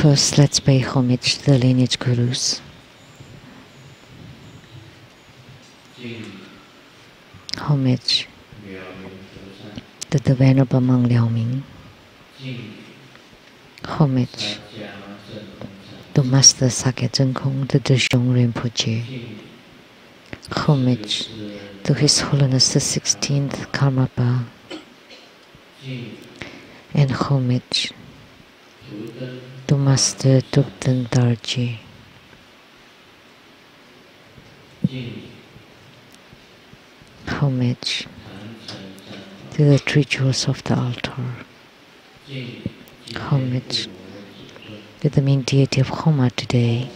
First, let's pay homage to the lineage gurus. Homage to the Venerable Monk Liao Ming. Homage to Master Sakya Zhengkong, the Drishong Rinpoche. Homage to His Holiness the 16th Karmapa. And homage to Master Thubten Darji. Homage to the three jewels of the altar. Homage to the main deity of Homa today,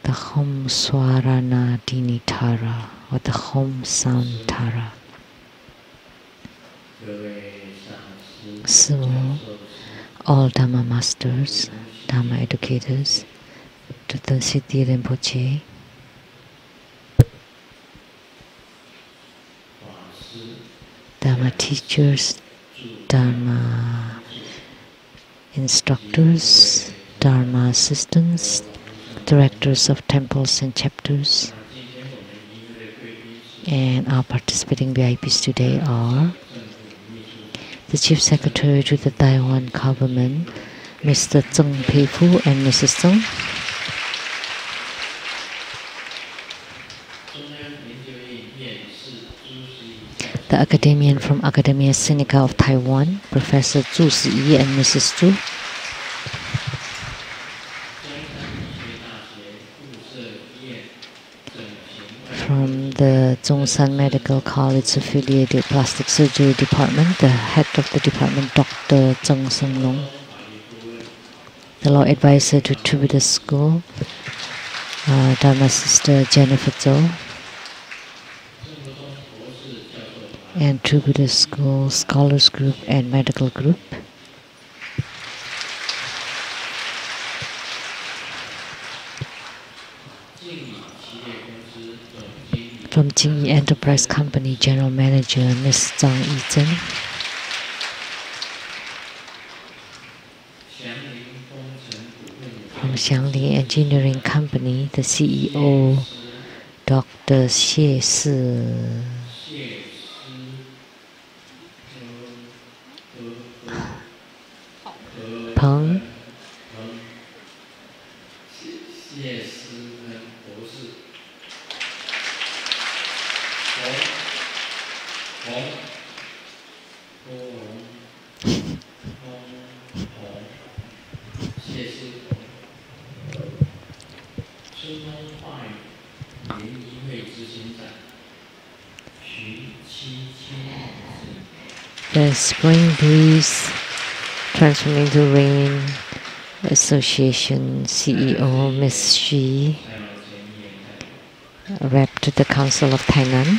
the Hom Swarana Dini Tara, or the Hom Sound Tara. So, all Dharma masters, Dharma educators, to the Siddhi Rinpoche, Dharma teachers, Dharma instructors, Dharma assistants, directors of temples and chapters, and our participating VIPs today are the Chief Secretary to the Taiwan government, Mr. Zheng Peifu and Mrs. Zheng. The academician from Academia Sinica of Taiwan, Professor Zhu Siyi and Mrs. Zhu. From the Zhongshan Medical College affiliated Plastic Surgery Department, the head of the department, Dr. Zheng Senglong. The law advisor to Tribhuda School, Dharma Sister Jennifer Zhou. And Tribhuda School Scholars Group and Medical Group. From Jingyi Enterprise Company General Manager Ms. Zhang Yizhen. From Xiangling Engineering Company, the CEO Dr. Xie Si Peng. The Spring Breeze Transforming to Rain Association CEO Ms. Xu, rep to the Council of Tainan,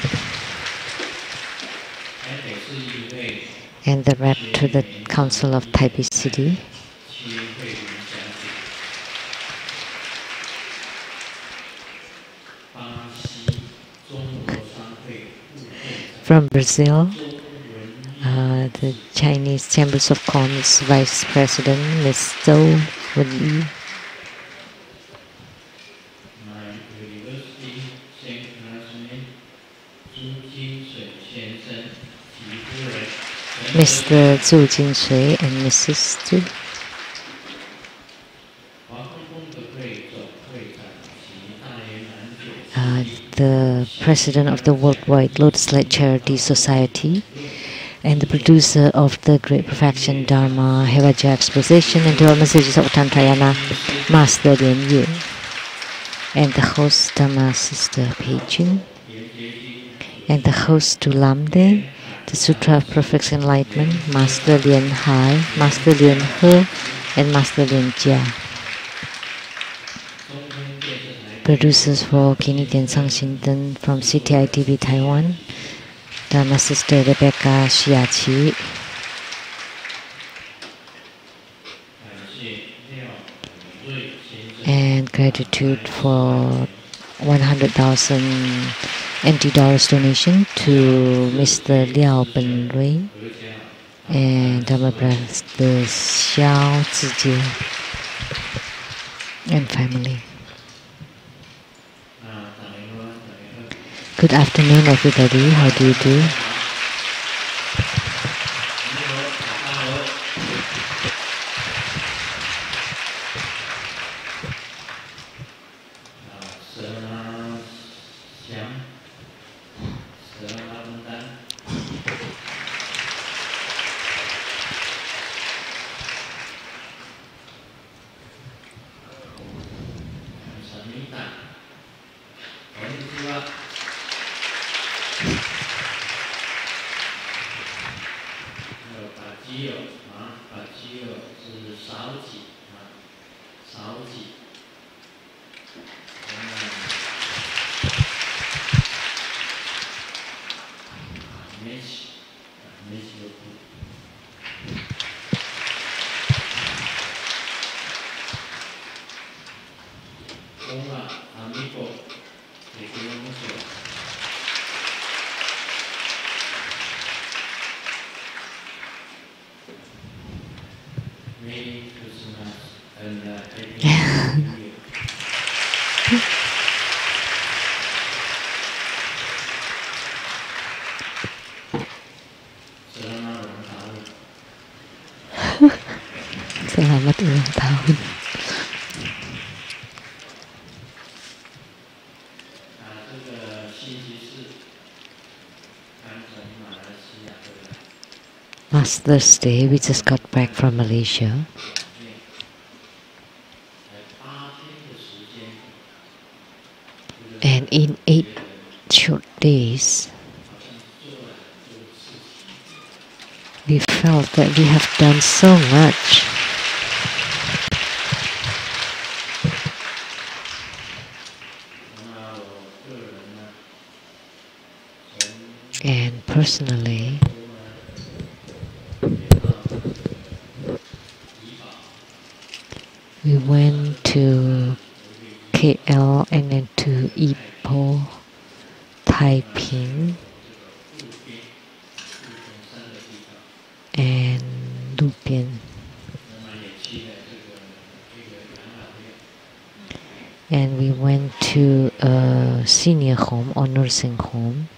and the rep to the Council of Taipei City. From Brazil, the Chinese Chambers of Commerce Vice President Ms. Zhou Wenyi. Mr. Zhu Jinshui and Mrs. Zhu. The President of the Worldwide Lotus Light Charity Society and the producer of the Great Perfection Dharma Hevaja Exposition and 12 Messages of Tantrayana, Master Lien Yue, and the host Dharma Sister Pei Jun, and the host to Lamdre, the Sutra of Perfect Enlightenment, Master Lien Hai, Master Lien He, and Master Lien Jia. Producers for Canadian Sangshinten from CTITV Taiwan, Dharma Sister Rebecca Xiaqi, and gratitude for 100,000 NT dollars donation to Mr. Liao Benrui and Dharma Brothers, the Xiao Zijie and family. Good afternoon, everybody. How do you do? Selamat ulang tahun. Last Thursday, we just got back from Malaysia. And in 8 short days, we felt that we have done so much. And personally, we went to KL and then to Ipoh, Taiping, and Lubian. And we went to a senior home or nursing home.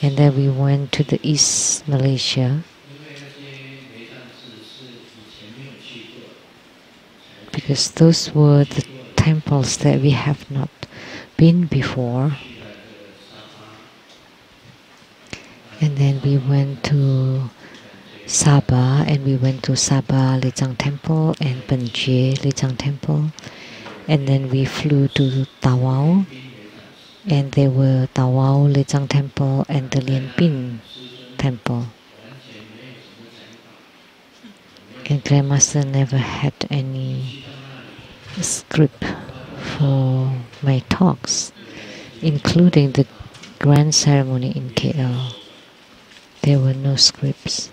And then we went to the East Malaysia because those were the temples that we have not been before. And then we went to Sabah, and we went to Sabah Lechang Temple and Penjie Lechang Temple. And then we flew to Tawau, and there were Tawau Lechang Temple and the Lien Pin Temple. And Grandmaster never had any script for my talks, including the grand ceremony in KL. There were no scripts.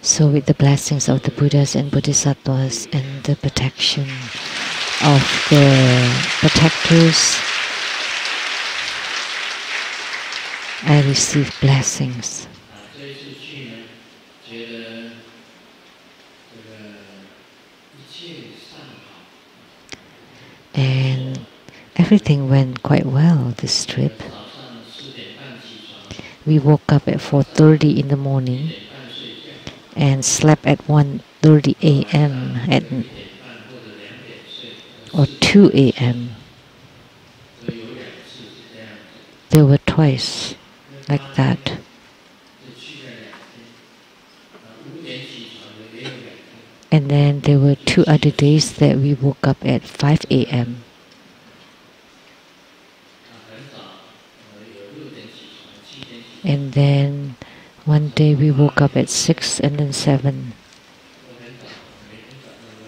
So with the blessings of the Buddhas and Bodhisattvas and the protection of the protectors, I received blessings. And everything went quite well this trip. We woke up at 4:30 in the morning and slept at 1:30 a.m. or 2 a.m. There were twice like that. And then there were 2 other days that we woke up at 5 a.m. And then one day we woke up at 6 and then 7.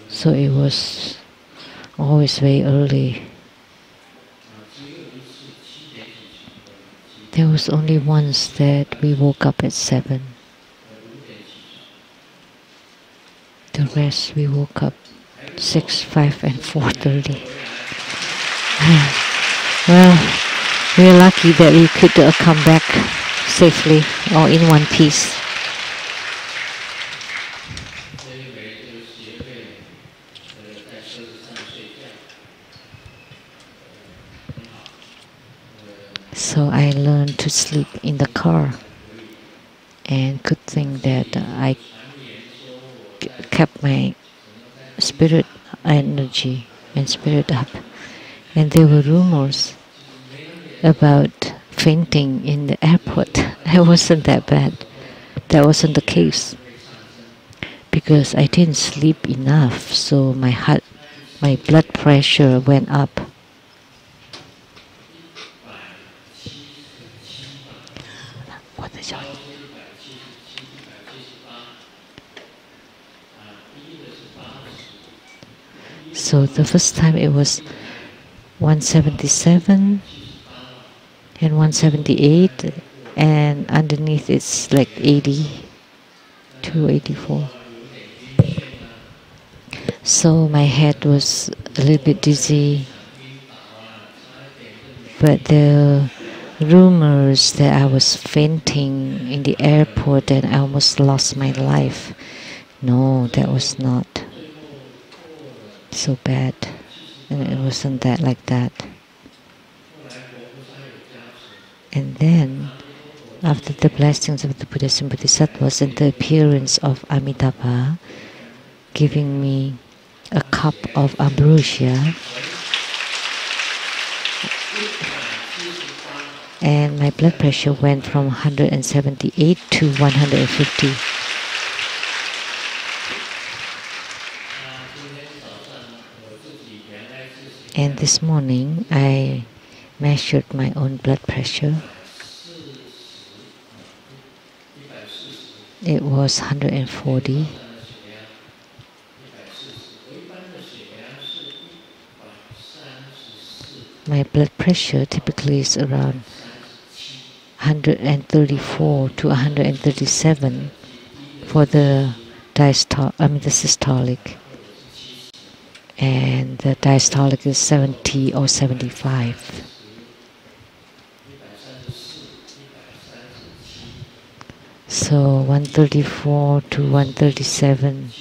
So it was always very early. There was only once that we woke up at 7. The rest we woke up 6, 5 and 4:30. Well, we're lucky that we could come back safely or in one piece. So I learned to sleep in the car, and good thing that I kept my spirit energy and spirit up. And there were rumors about fainting in the airport. It wasn't that bad. That wasn't the case because I didn't sleep enough, so my blood pressure went up. So the first time it was 177 and 178, and underneath it's like 80 to 84. So my head was a little bit dizzy, but the rumors that I was fainting in the airport and I almost lost my life, no, that was not so bad, and it wasn't that like that. And then after the blessings of the Buddhas and Bodhisattvas and the appearance of Amitabha giving me a cup of ambrosia, and my blood pressure went from 178 to 150. And this morning I measured my own blood pressure. It was 140. My blood pressure typically is around 134 to 137 for the systolic, and the diastolic is 70 or 75. So 134 to 137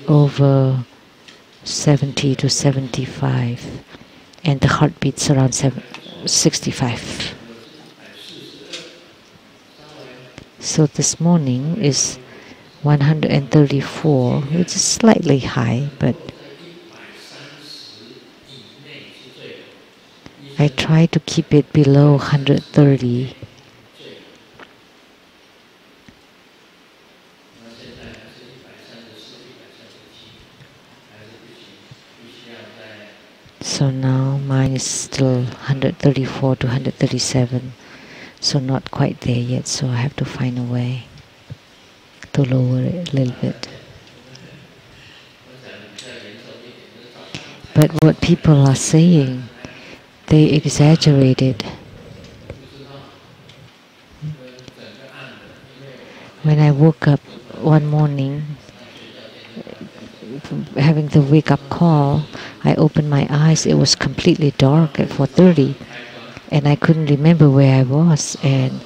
over 70 to 75, and the heartbeat's around 65. So this morning is 134, which is slightly high, but I try to keep it below 130. So now mine is still 134 to 137, so not quite there yet, so I have to find a way to lower it a little bit. But what people are saying, they exaggerated. When I woke up one morning, having the wake-up call, I opened my eyes. It was completely dark at 4:30, and I couldn't remember where I was, and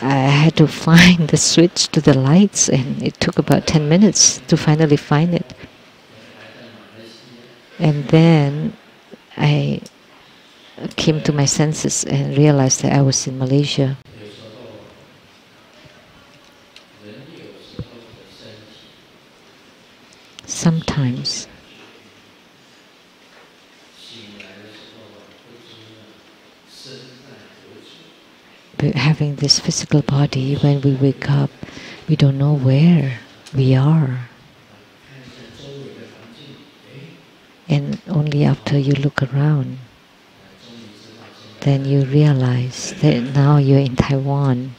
I had to find the switch to the lights, and it took about 10 minutes to finally find it. And then I came to my senses and realized that I was in Malaysia. Sometimes having this physical body, when we wake up, we don't know where we are. And only after you look around, then you realize that now you're in Taiwan.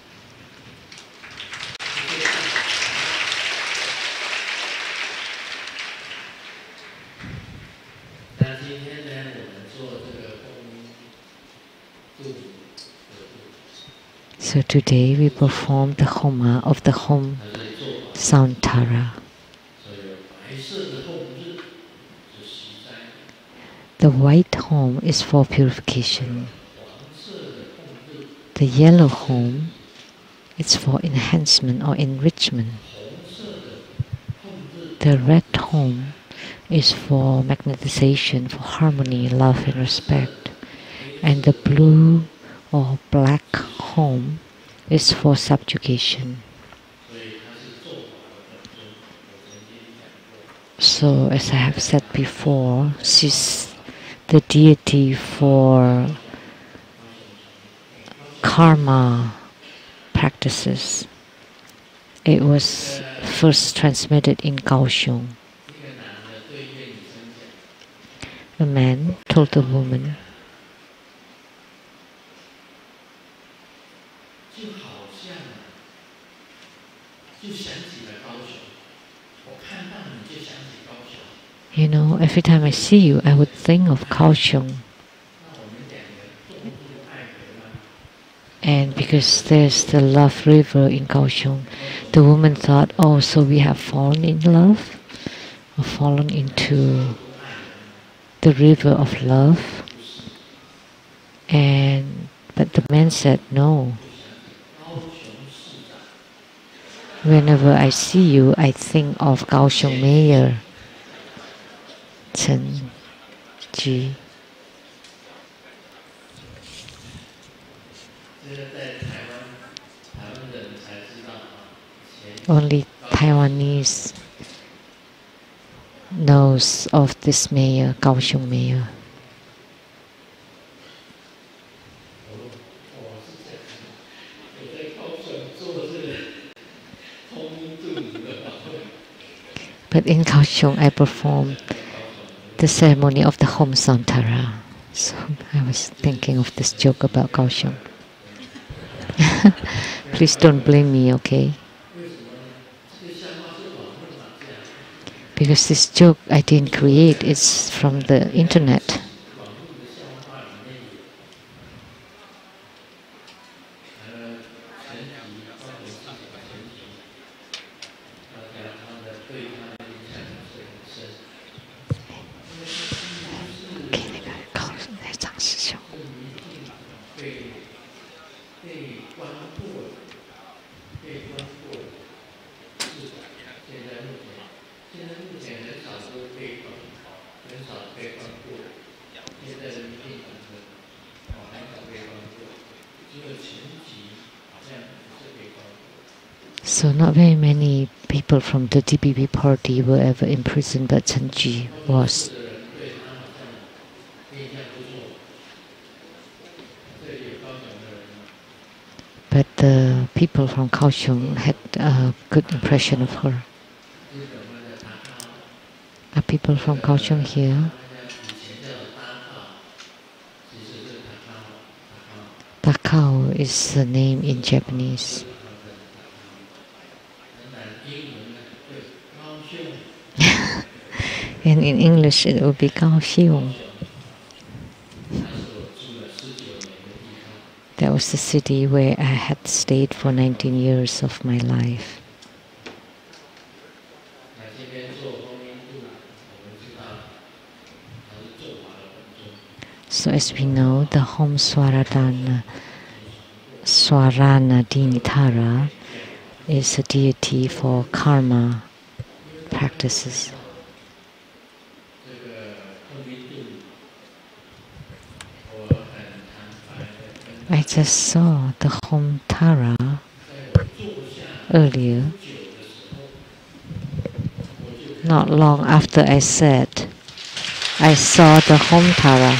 So today we perform the Homa of the Home Santara. The white home is for purification. The yellow home is for enhancement or enrichment. The red home is for magnetization, for harmony, love and respect. And the blue or black home is for subjugation. So as I have said before, she's the deity for karma practices. It was first transmitted in Kaohsiung. A man told the woman, you know, every time I see you, I would think of Kaohsiung. And because there's the love river in Kaohsiung, the woman thought, oh, so we have fallen in love, or fallen into the river of love. But the man said, no. Whenever I see you, I think of Kaohsiung Mayor Chen Ji. Only Taiwanese knows of this mayor, Kaohsiung Mayor. But in Kaohsiung, I performed the ceremony of the Home Santara. So I was thinking of this joke about Kaohsiung. Please don't blame me, okay? Because this joke I didn't create, it's from the internet. So not very many people from the DPP party were ever imprisoned, but Chen Ji was. But the people from Kaohsiung had a good impression of her. Are people from Kaohsiung here? Takao is the name in Japanese. And in English it would be Kaohsiung. That was the city where I had stayed for 19 years of my life. So as we know, the home Swarana Dinitara is a deity for karma practices. I just saw the home Tara earlier, not long after I said I saw the home Tara.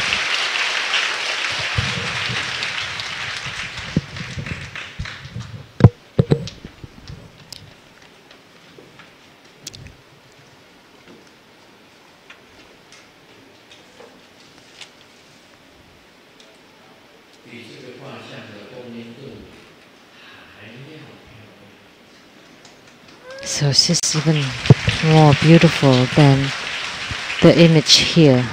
So she's even more beautiful than the image here.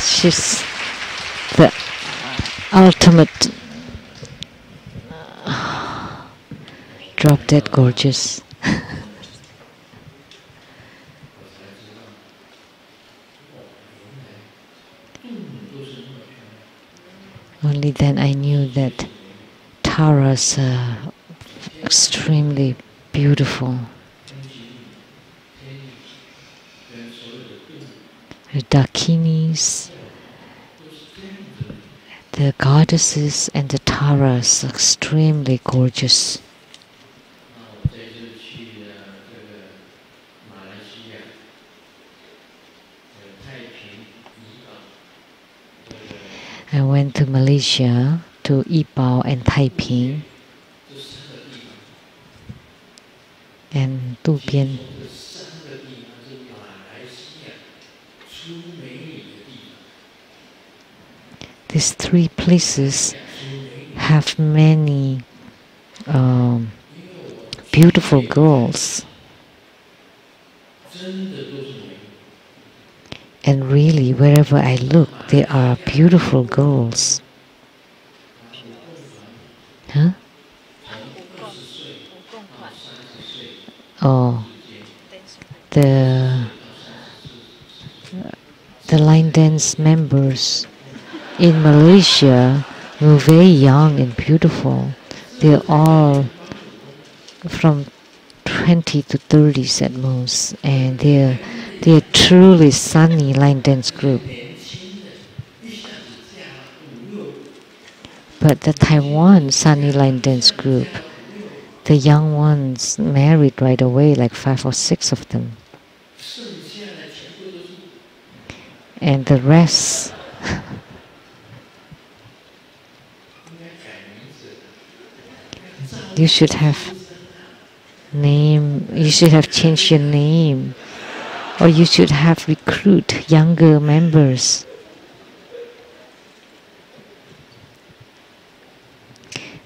She's the ultimate drop dead gorgeous. Only then I knew that Tara's extremely beautiful. The Dakinis, the goddesses, and the Taras extremely gorgeous. I went to Malaysia, to Ipoh and Taiping, and Tu Bian. These three places have many beautiful girls. And really, wherever I look, there are beautiful girls. Huh? Oh, the line dance members in Malaysia were very young and beautiful. They're all from 20 to 30s at most, and they're truly sunny line dance group. But the Taiwan sunny line dance group, the young ones married right away, like 5 or 6 of them, and the rest you should have changed your name, or you should have recruit younger members.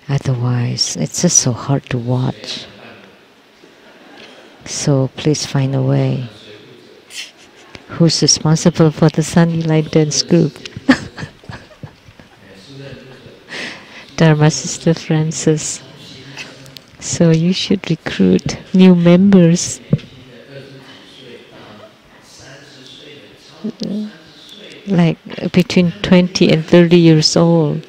Otherwise, it's just so hard to watch. So please find a way. Who's responsible for the Sunny Line Dance group? Dharma Sister Francis. So you should recruit new members. Like between 20 and 30 years old.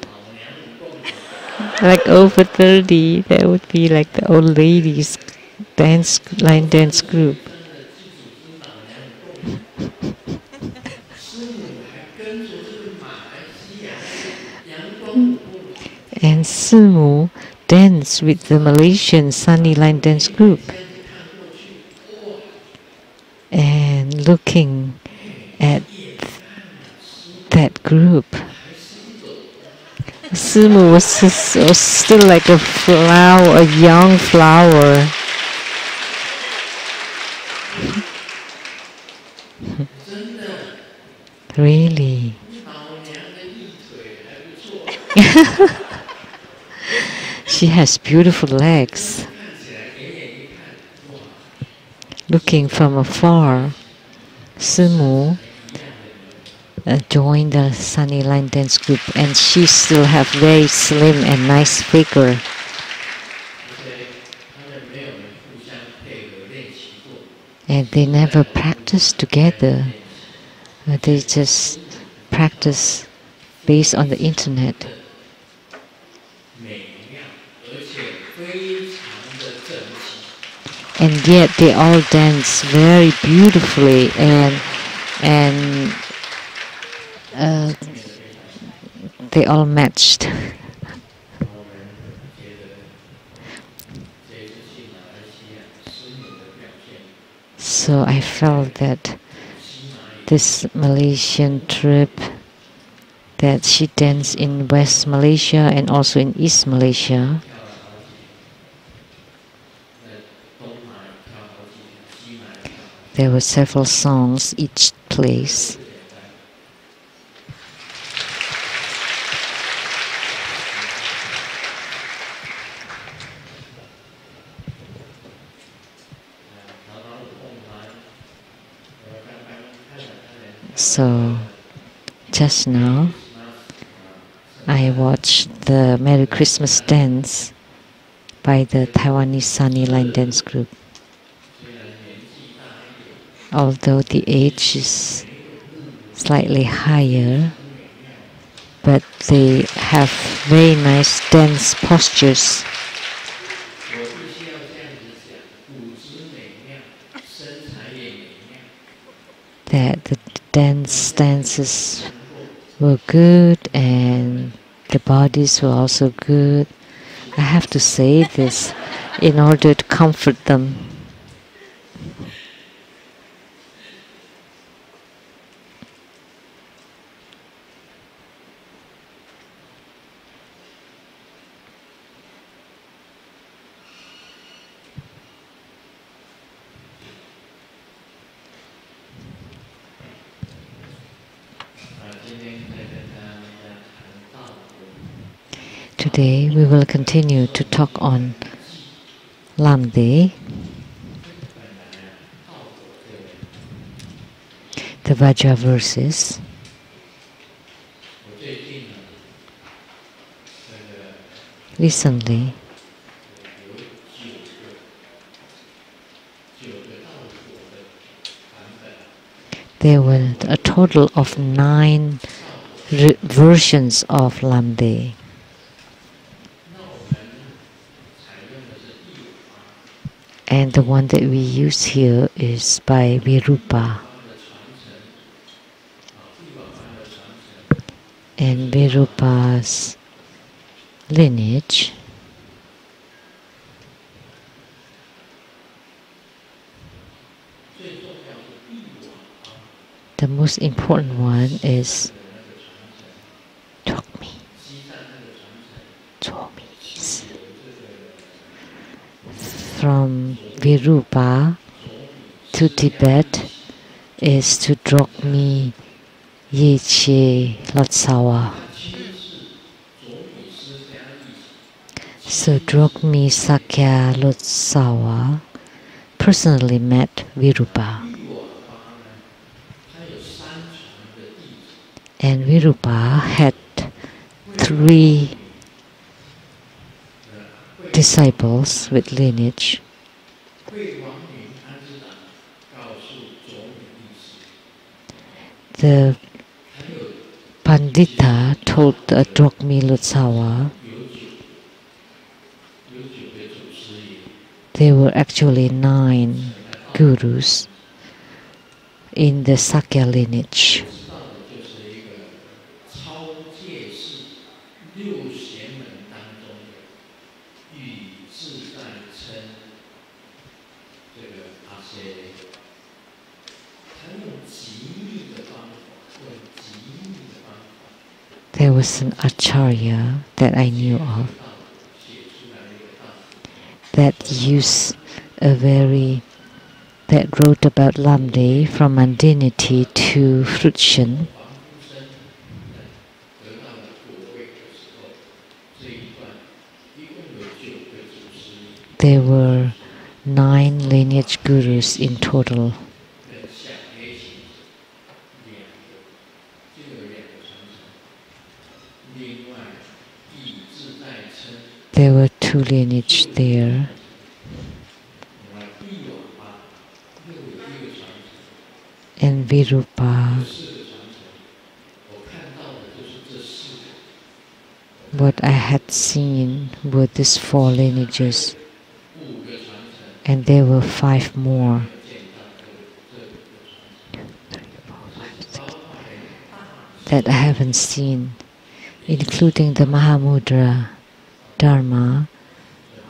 Like over 30, that would be like the old ladies line dance group. And Simu danced with the Malaysian Sunny Line Dance group. And looking at that group, Simu was still like a flower, a young flower. Really? She has beautiful legs. Looking from afar, Simu joined the Sunny Line Dance group, and she still have very slim and nice figure. And they never practice together. They just practice based on the internet. And yet they all dance very beautifully, and they all matched. So I felt that this Malaysian trip, that she danced in West Malaysia and also in East Malaysia, there were several songs each place. So Just now, I watched the Merry Christmas dance by the Taiwanese Sunny Line Dance Group. Although the age is slightly higher, but they have very nice dance postures. That the dances were good and the bodies were also good. I have to say this in order to comfort them. Today we will continue to talk on Lamdre, the Vajra verses. Recently, there were a total of 9 versions of Lamdre. And the one that we use here is by Virupa. And Virupa's lineage the most important one is from Virupa to Tibet is to Drokmi Yeche Lotsawa. So Drokmi Sakya Lotsawa personally met Virupa. And Virupa had 3 disciples with lineage. The Pandita told the Drokmi Lotsawa there were actually 9 gurus in the Sakya lineage. There was an acharya that I knew of that wrote about Lamdre from mundanity to fruition. There were 9 lineage gurus in total. There were 2 lineage there. And Virupa, what I had seen were these 4 lineages, and there were 5 more. That I haven't seen, including the Mahamudra Dharma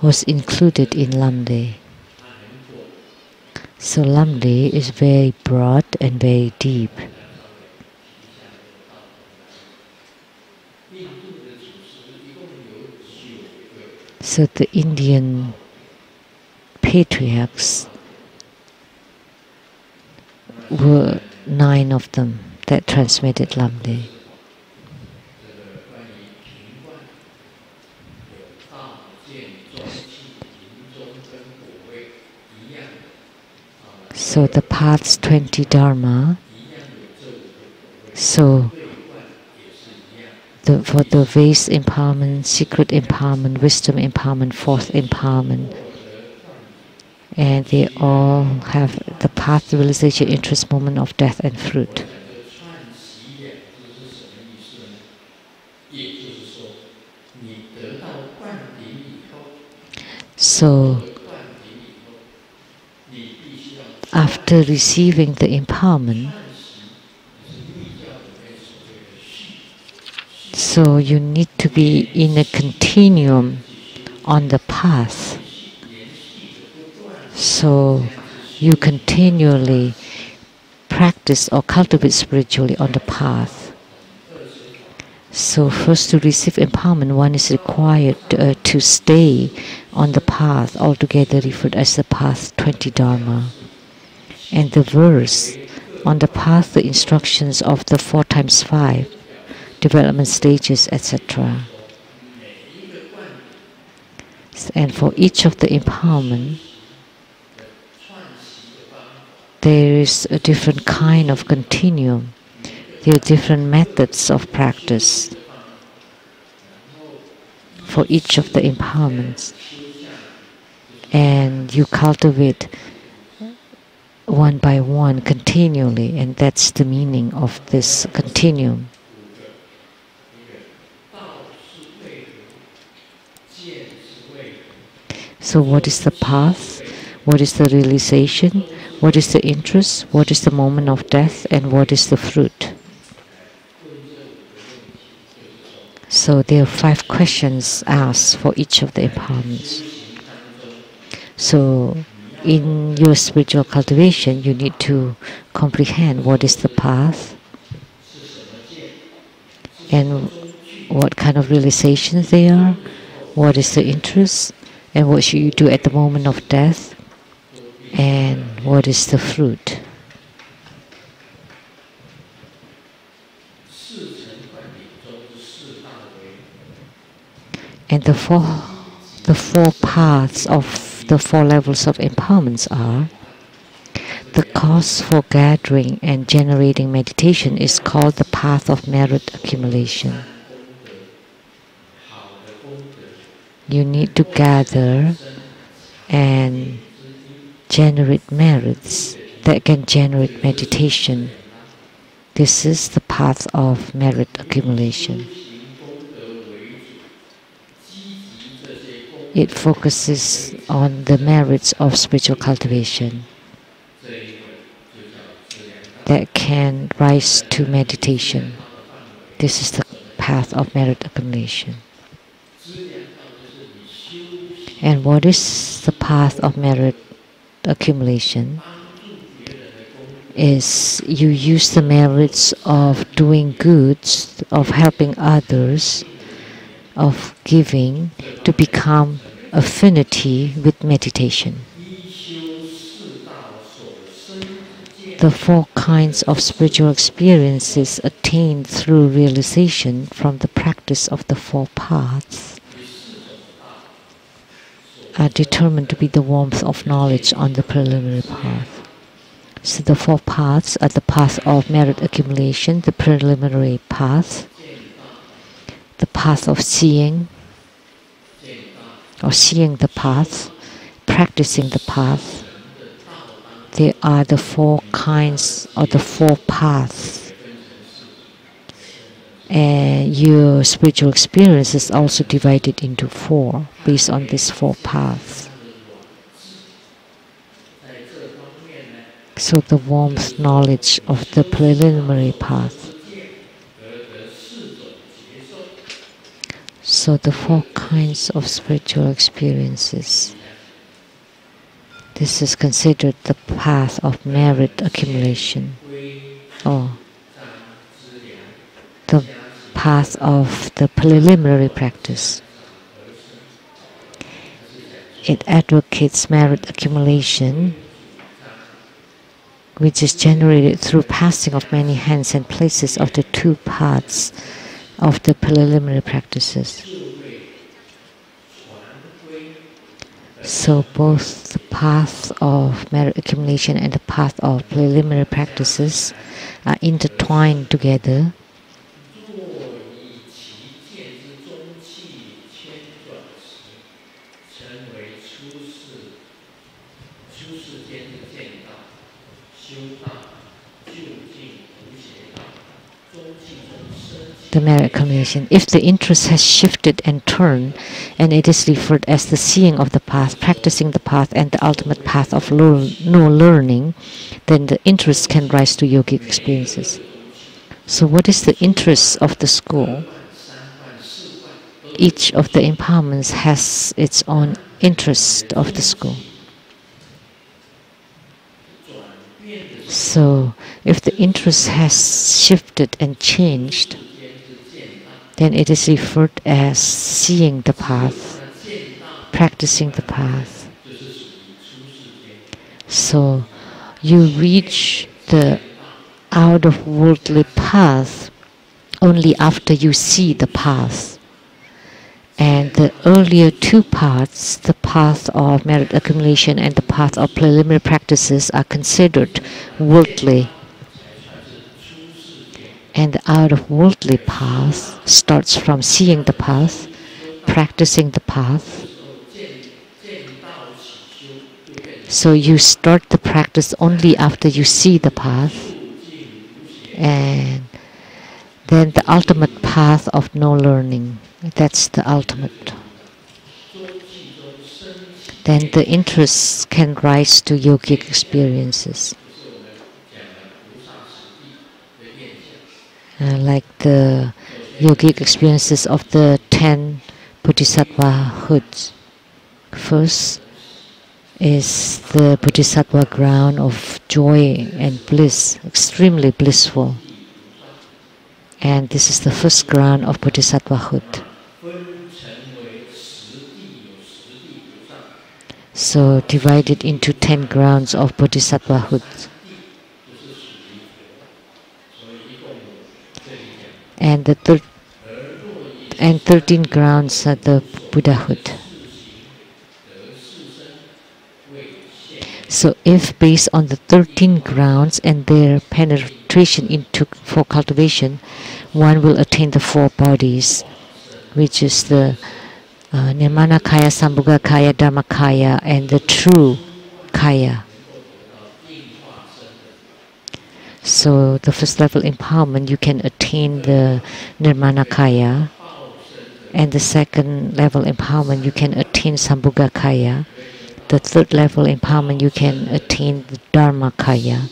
was included in Lamdre. So Lamdre is very broad and very deep. So the Indian patriarchs were 9 of them that transmitted Lamdre. So the paths 20 Dharma, so for the vase empowerment, secret empowerment, wisdom empowerment, fourth empowerment. And they all have the path, realization, interest, moment of death, and fruit. So, after receiving the empowerment, so you need to be in a continuum on the path. So you continually practice or cultivate spiritually on the path. So first, to receive empowerment, one is required to stay on the path, altogether referred as the path 20 Dharma. And the verse on the path, the instructions of the 4x5 development stages, etc. And for each of the empowerment, there is a different kind of continuum. There are different methods of practice for each of the empowerments. And you cultivate one by one continually, and that's the meaning of this continuum. So what is the path? What is the realization? What is the interest? What is the moment of death? And what is the fruit? So there are 5 questions asked for each of the empowerments. So in your spiritual cultivation, you need to comprehend what is the path and what kind of realizations they are, what is the interest, and what should you do at the moment of death, and what is the fruit. And the four paths of the 4 levels of empowerments are: the cause for gathering and generating meditation is called the path of merit accumulation. You need to gather and generate merits that can generate meditation. This is the path of merit accumulation. It focuses on the merits of spiritual cultivation that can rise to meditation. This is the path of merit accumulation. And what is the path of merit accumulation? Is you use the merits of doing goods, of helping others, of giving, to become affinity with meditation. The 4 kinds of spiritual experiences attained through realization from the practice of the 4 paths are determined to be the warmth of knowledge on the preliminary path. So the 4 paths are the path of merit accumulation, the preliminary path, the path of seeing, or seeing the path, practicing the path. They are the 4 kinds or the 4 paths. And your spiritual experience is also divided into 4 based on these 4 paths. So the warmth knowledge of the preliminary path. So the 4 kinds of spiritual experiences. This is considered the path of merit accumulation, or the path of the preliminary practice. It advocates merit accumulation, which is generated through passing of many hands and places of the 2 paths of the preliminary practices. So both the path of merit accumulation and the path of preliminary practices are intertwined together. The merit accumulation. If the interest has shifted and turned, and it is referred as the seeing of the path, practicing the path, and the ultimate path of no learning, then the interest can rise to yogic experiences. So what is the interest of the school? Each of the empowerments has its own interest of the school. So if the interest has shifted and changed, then it is referred as seeing the path, practicing the path. So you reach the out of worldly path only after you see the path. And the earlier two paths, the path of merit accumulation and the path of preliminary practices, are considered worldly. And the out of worldly path starts from seeing the path, practicing the path. So you start the practice only after you see the path. And then the ultimate path of no learning. That's the ultimate. Then the interests can rise to yogic experiences. Like the yogic experiences of the 10 bodhisattva hoods. First is the bodhisattva ground of joy and bliss, extremely blissful. And this is the first ground of bodhisattva hood. So divided into 10 grounds of bodhisattva hood. And the 13 grounds are the Buddhahood. So if based on the 13 grounds and their penetration into for cultivation, one will attain the 4 bodies, which is the Nirmana Kaya, Sambhuga Kaya, Dharma Kaya, and the true Kaya. So the first level empowerment, you can attain the Nirmana Kaya, and the second level empowerment, you can attain Sambhuga Kaya. The third level empowerment, you can attain the Dharma Kaya,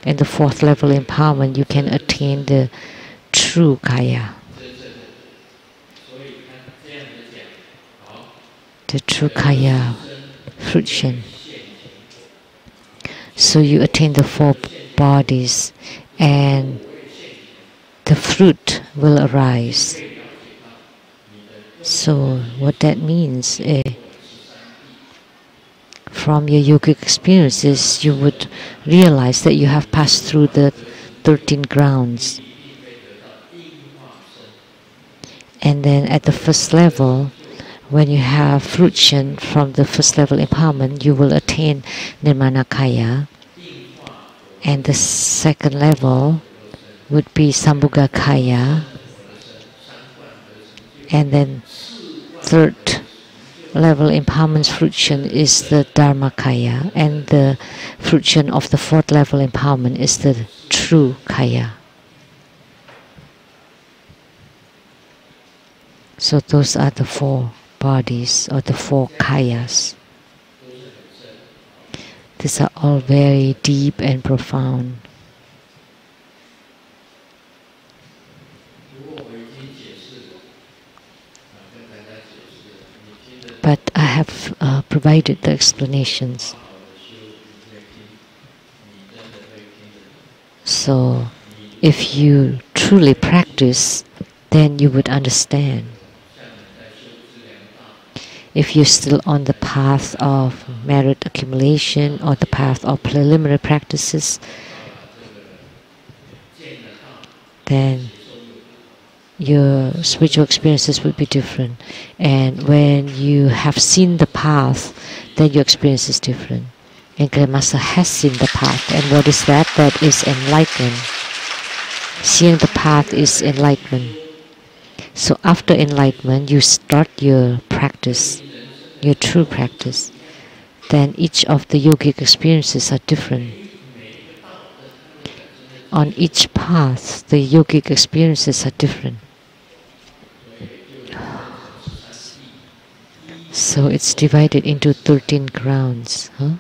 and the fourth level empowerment, you can attain the true Kaya. The true Kaya fruition. So you attain the 4 bodies and the fruit will arise. So what that means is from your yogic experiences you would realize that you have passed through the 13 grounds. And then at the first level, when you have fruition from the first level empowerment, you will attain Nirmana Kaya. And the second level would be Sambhuga Kaya. And then third level empowerment's fruition is the Dharma Kaya. And the fruition of the fourth level empowerment is the true Kaya. So those are the 4 bodies or the 4 Kayas. These are all very deep and profound. But I have provided the explanations. So if you truly practice, then you would understand. If you're still on the path of merit accumulation or the path of preliminary practices, then your spiritual experiences would be different. And when you have seen the path, then your experience is different. And Grandmaster has seen the path. And what is that? That is enlightenment. Seeing the path is enlightenment. So after enlightenment, you start your practice, your true practice. Then each of the yogic experiences are different. on each path, the yogic experiences are different. So it's divided into 13 grounds. Huh?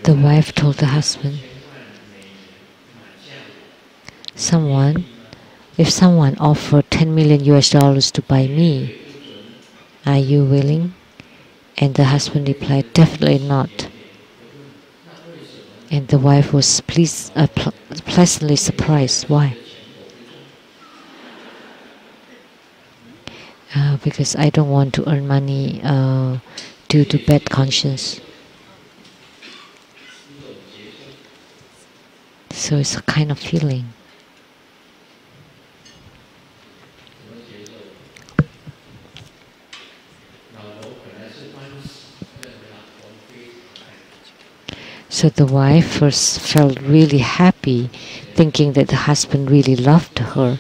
The wife told the husband, if someone offered 10 million US dollars to buy me, are you willing? And the husband replied, definitely not. And the wife was pleasantly surprised. Why? Because I don't want to earn money due to bad conscience. So it's a kind of feeling. So the wife first felt really happy, thinking that the husband really loved her,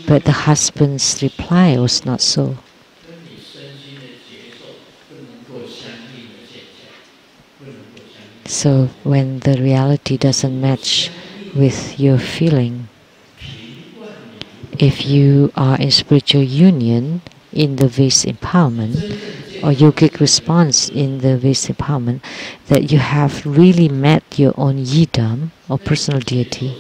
but the husband's reply was not so. So when the reality doesn't match with your feeling, if you are in spiritual union in the Vis empowerment, or yogic response in the Vis empowerment, that you have really met your own yidam or personal deity,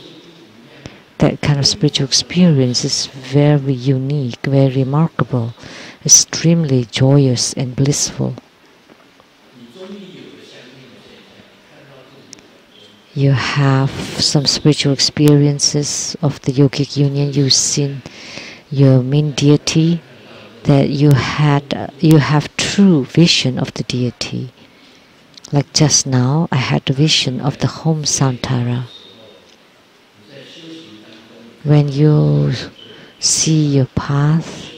that kind of spiritual experience is very unique, very remarkable, extremely joyous and blissful. You have some spiritual experiences of the yogic union. You've seen your main deity, that you have true vision of the deity. Like just now, I had a vision of the home Santara. When you see your path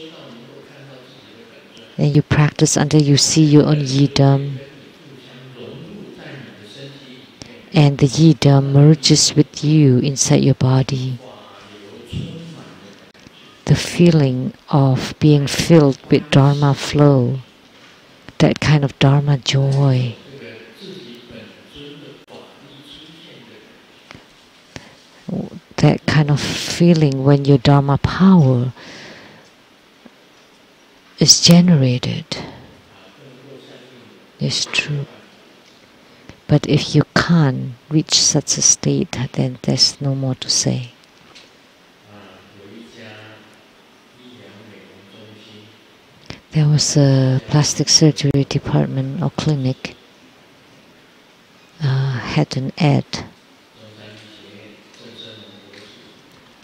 and you practice until you see your own yidam, and the yidam merges with you inside your body, the feeling of being filled with Dharma flow, that kind of Dharma joy, that kind of feeling when your Dharma power is generated, is true. But if you can't reach such a state, then there's no more to say. There was a plastic surgery department or clinic had an ad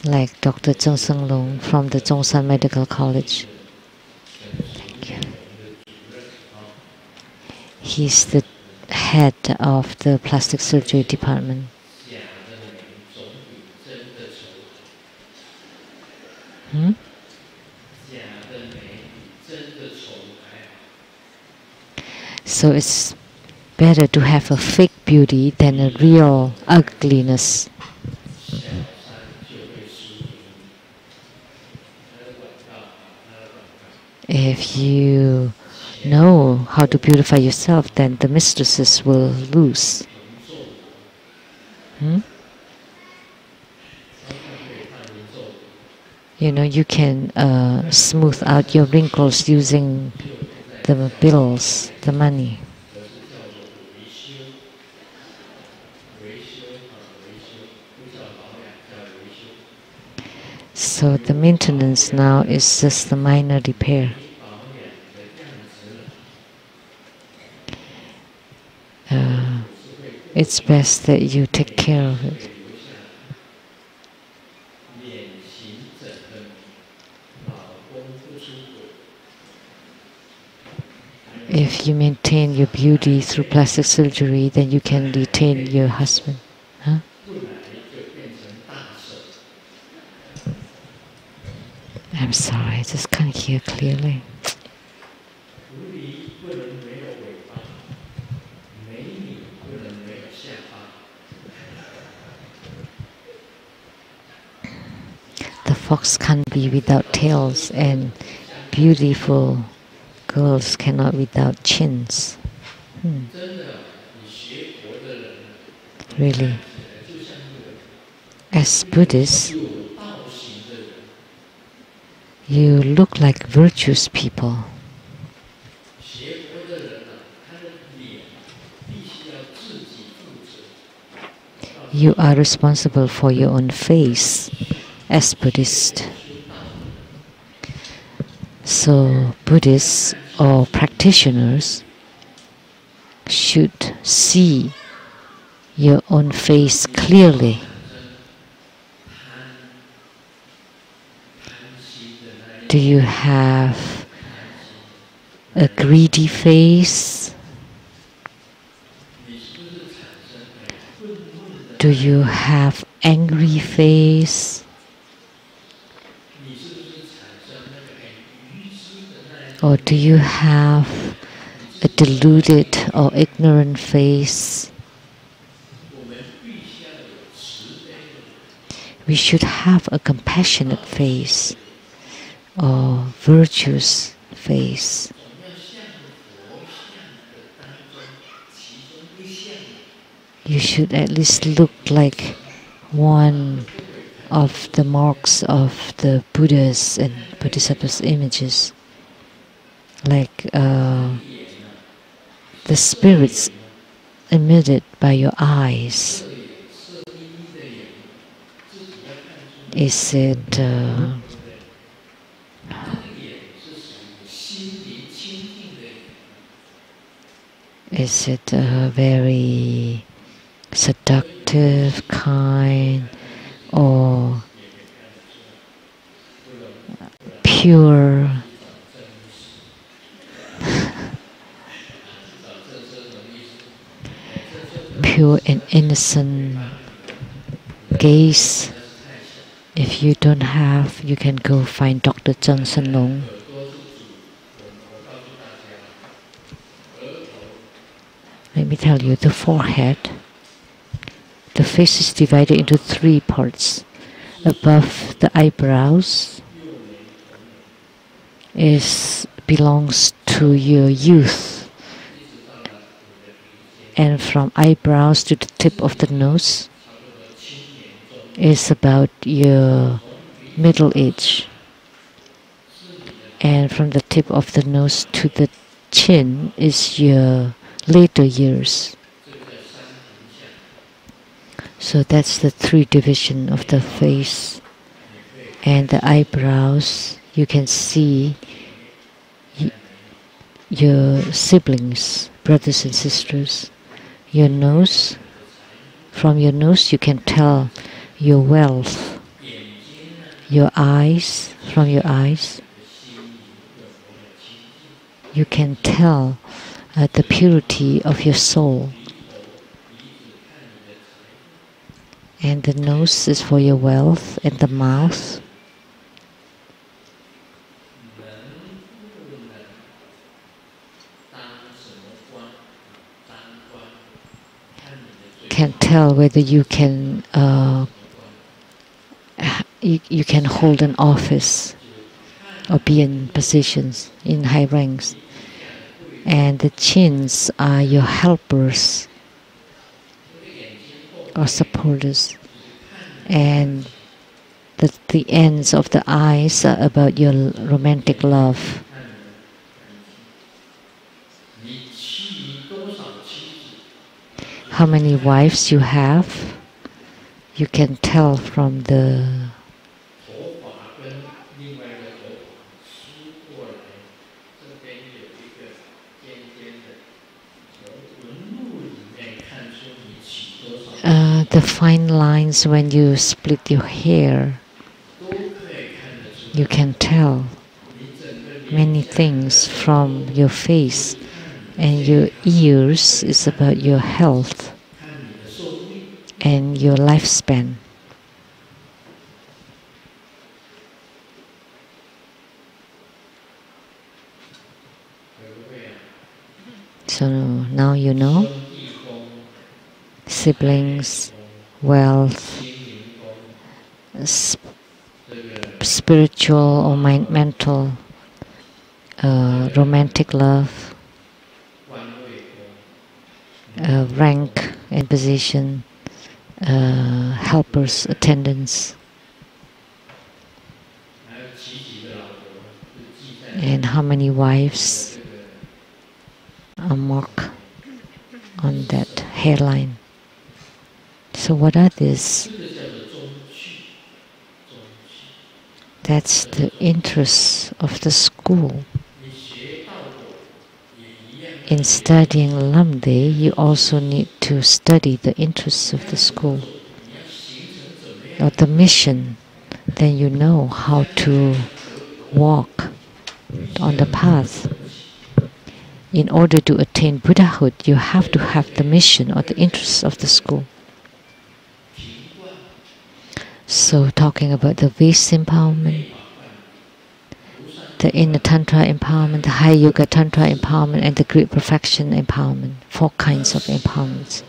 like Dr. Zheng Seng Long from the Zhongshan Medical College. Thank you. He's the head of the plastic surgery department. So it's better to have a fake beauty than a real ugliness. If you know how to beautify yourself, then the mistresses will lose. You know, you can smooth out your wrinkles using the bills, the money. So the maintenance now is just a minor repair. It's best that you take care of it. If you maintain your beauty through plastic surgery, then you can retain your husband. Huh? I'm sorry, I just can't hear clearly. The fox can't be without tails, and beautiful girls cannot without chins. Really. As Buddhists, you look like virtuous people. You are responsible for your own face as Buddhist. So Buddhists or practitioners should see your own face clearly. Do you have a greedy face? Do you have angry face? Or do you have a deluded or ignorant face? We should have a compassionate face or virtuous face. You should at least look like one of the marks of the Buddhas and Bodhisattvas images, like the spirits emitted by your eyes. Is it very seductive kind or pure? Pure and innocent gaze. If you don't have, you can go find Dr. Zheng Senlong. Let me tell you, the forehead, the face is divided into 3 parts. Above the eyebrows belongs to your youth, and from eyebrows to the tip of the nose is about your middle age, and from the tip of the nose to the chin is your later years. So that's the 3 division of the face. And the eyebrows, you can see your siblings, brothers and sisters. Your nose, from your nose you can tell your wealth. Your eyes, from your eyes you can tell the purity of your soul. And the nose is for your wealth, and the mouth can tell whether you can you can hold an office or be in positions in high ranks. And the chins are your helpers or supporters, and the ends of the eyes are about your romantic love. How many wives you have, you can tell from the fine lines when you split your hair. You can tell many things from your face, and your ears is about your health and your lifespan. So now you know siblings, wealth, spiritual or mental romantic love, rank and position, helpers, attendants, and how many wives are marked on that hairline. So what are these? That's the interest of the school. In studying Lamdre, you also need to study the interests of the school or the mission. Then you know how to walk on the path. In order to attain Buddhahood, you have to have the mission or the interests of the school. So talking about the Vist empowerment, the inner Tantra empowerment, the high Yoga Tantra empowerment, and the great perfection empowerment, 4 kinds of empowerments.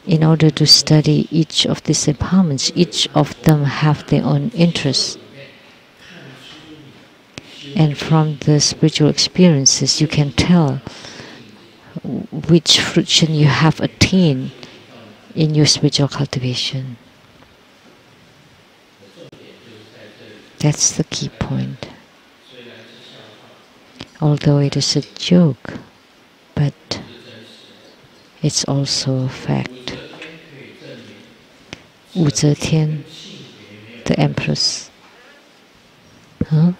In order to study each of these empowerments, each of them have their own interests. And from the spiritual experiences, you can tell which fruition you have attained in your spiritual cultivation. That's the key point. Although it is a joke, but it's also a fact. Wu Zetian, the Empress. Huh?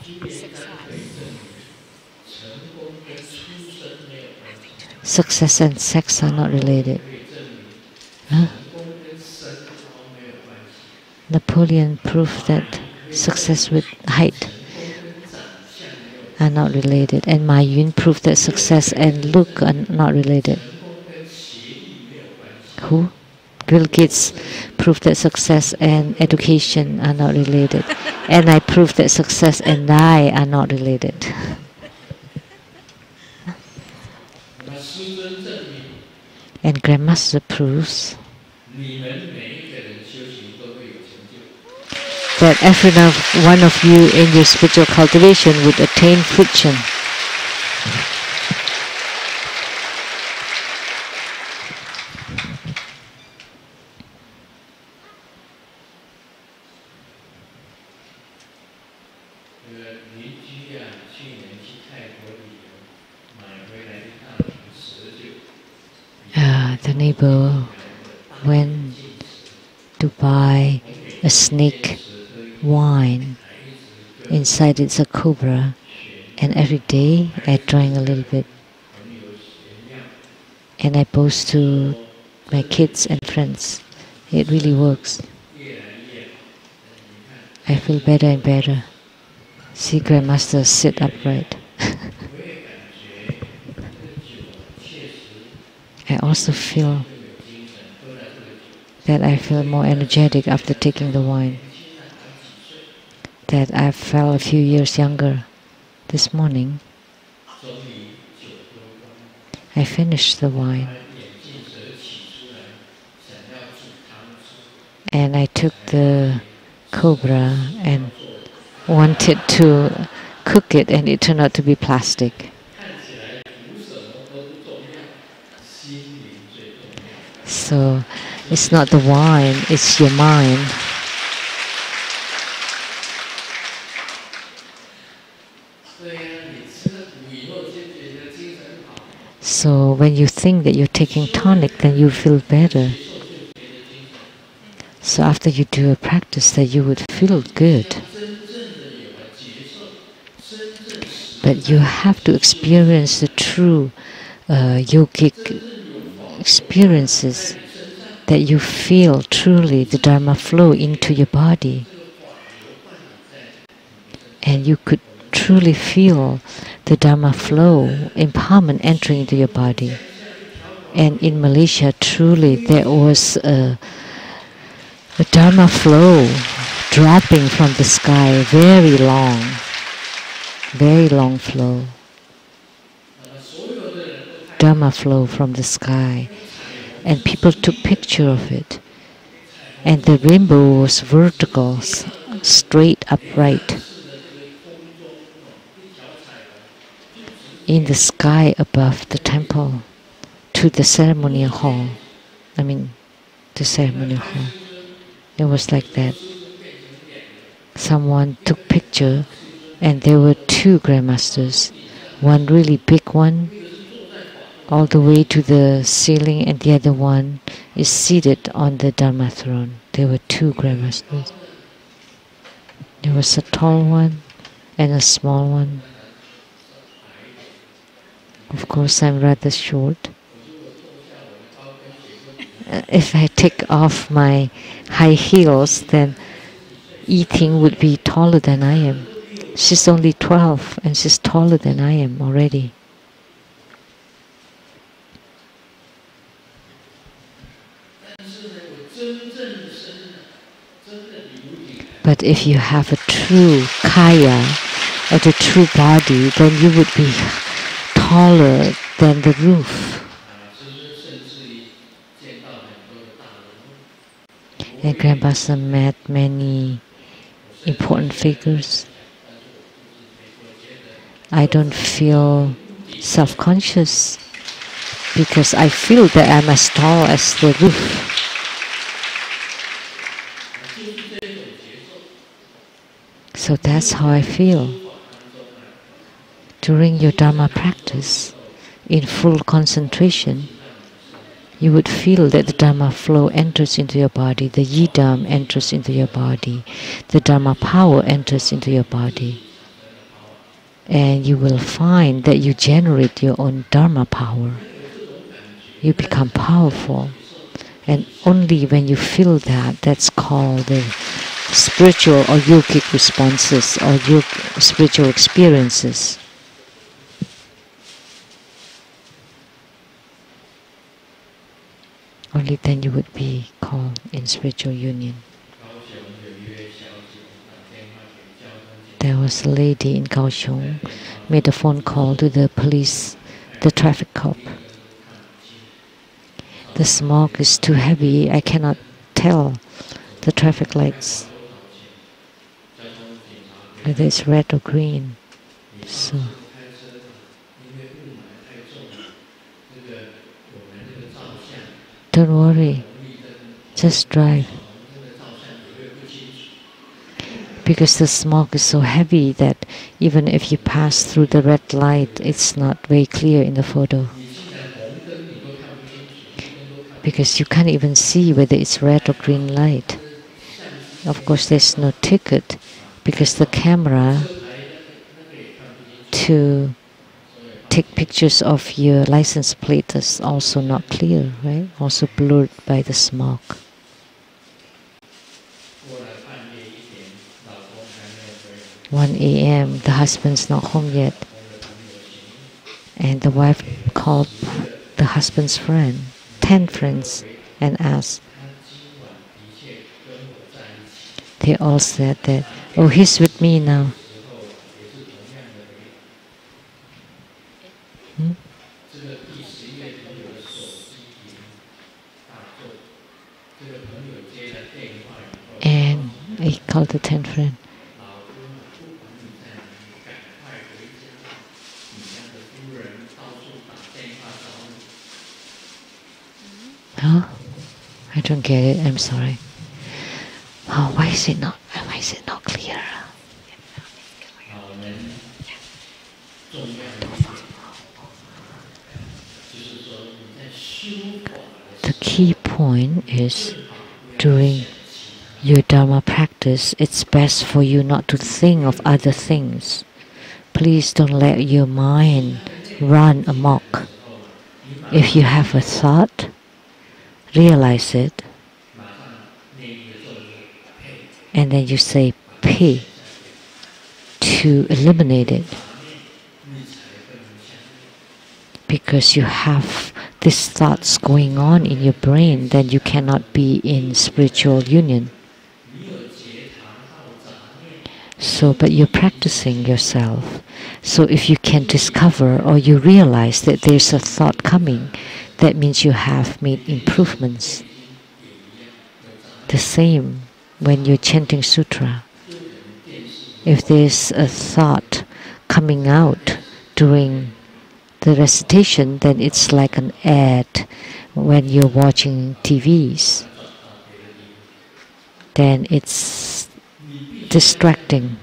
Success and sex are not related. Huh? Napoleon proved that success with height are not related, and Ma Yun proved that success and look are not related. Who? Bill Gates proved that success and education are not related, and I proved that success and I are not related. And Grandmaster proves that every one of you in your spiritual cultivation would attain fruition. The neighbor went to buy a snake wine. Inside it's a cobra, and every day I drank a little bit, and I boast to my kids and friends. It really works. I feel better and better. See Grandmaster sit upright. I also feel that I feel more energetic after taking the wine. That I felt a few years younger. This morning, I finished the wine. And I took the cobra and wanted to cook it, and it turned out to be plastic. So it's not the wine, it's your mind. So when you think that you're taking tonic, then you feel better. So after you do a practice, that you would feel good. But you have to experience the true yogic experiences, that you feel truly the Dharma flow into your body. And you could truly feel the Dharma flow, empowerment entering into your body. And in Malaysia, truly there was a Dharma flow dropping from the sky, very long flow. Dharma flow from the sky, and people took picture of it. And the rainbow was vertical, straight upright. in the sky above the temple to the ceremonial hall. The ceremonial hall. It was like that. Someone took picture, and there were two grandmasters, one really big one all the way to the ceiling, and the other one is seated on the Dharma throne. There were two grandmasters. There was a tall one and a small one. Of course, I'm rather short. If I take off my high heels, then Yi-Ting would be taller than I am. She's only 12 and she's taller than I am already. But if you have a true kaya, or the true body, then you would be taller than the roof. And Grandmaster met many important figures. I don't feel self-conscious because I feel that I'm as tall as the roof. So that's how I feel. During your Dharma practice, in full concentration, you would feel that the Dharma flow enters into your body, the Yidam enters into your body, the Dharma power enters into your body. And you will find that you generate your own Dharma power. You become powerful. And only when you feel that, that's called the spiritual or yogic responses or spiritual experiences. Only then you would be called in spiritual union. There was a lady in Kaohsiung made a phone call to the police, the traffic cop. The smoke is too heavy, I cannot tell the traffic lights whether it's red or green. So don't worry, just drive. Because the smoke is so heavy that even if you pass through the red light, it's not very clear in the photo. Because you can't even see whether it's red or green light. Of course, there's no ticket because the camera to take pictures of your license plate is also not clear, right? Also blurred by the smoke. "1 a.m., the husband's not home yet." And the wife called the husband's friend, 10 friends, and asked. They all said that, "Oh, he's with me now." And he called the 10th friend. Huh? I don't get it. I'm sorry. Oh, why is it not clear? The key point is during your Dharma practice, it's best for you not to think of other things. Please don't let your mind run amok. If you have a thought, realize it, and then you say "P" to eliminate it. Because you have these thoughts going on in your brain, then you cannot be in spiritual union. So, but you're practicing yourself. So if you can discover or you realize that there's a thought coming, that means you have made improvements. The same when you're chanting sutra. If there's a thought coming out during the recitation, then it's like an ad when you're watching TVs. Then it's distracting.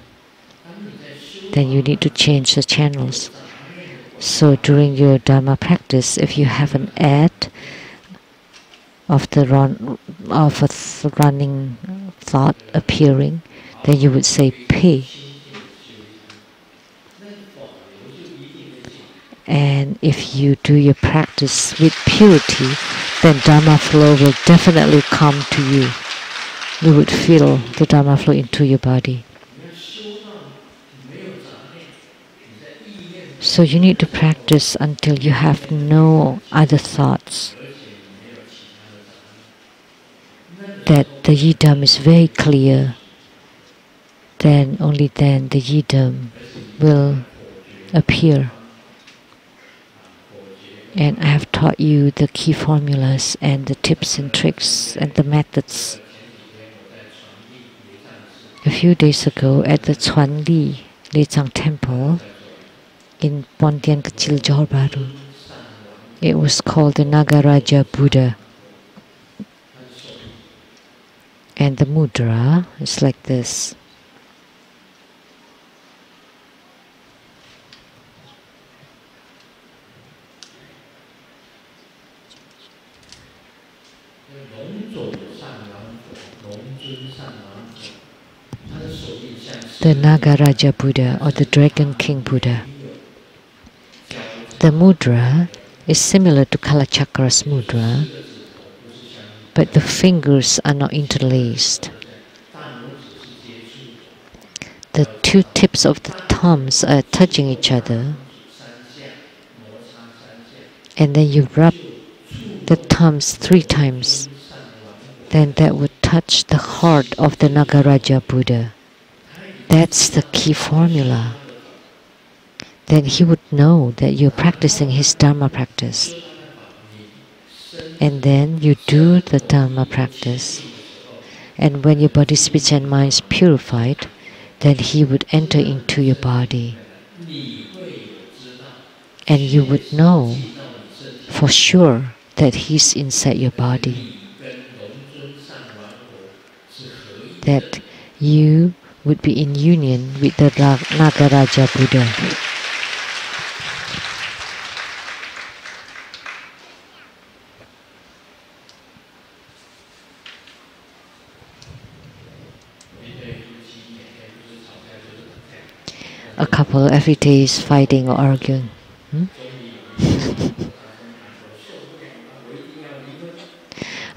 Then you need to change the channels. So during your Dharma practice, if you have an ad of a running thought appearing, then you would say pay. And if you do your practice with purity, then Dharma flow will definitely come to you. You would feel the Dharma flow into your body. So you need to practice until you have no other thoughts. That the yidam is very clear. Then only then the yidam will appear. And I have taught you the key formulas and the tips and tricks and the methods. A few days ago at the Chuanli Lechang Temple in Pontian Kecil, Johor Bahru, it was called the Nagaraja Buddha. And the mudra is like this. The Nagaraja Buddha or the Dragon King Buddha. The mudra is similar to Kalachakra's mudra, but the fingers are not interlaced. The two tips of the thumbs are touching each other, and then you rub the thumbs 3 times. Then that would touch the heart of the Nagaraja Buddha. That's the key formula. Then he would know that you're practicing his Dharma practice. And then you do the Dharma practice. And when your body, speech and mind is purified, then he would enter into your body. And you would know for sure that he's inside your body. That you would be in union with the Nagaraja Buddha. A couple every day is fighting or arguing.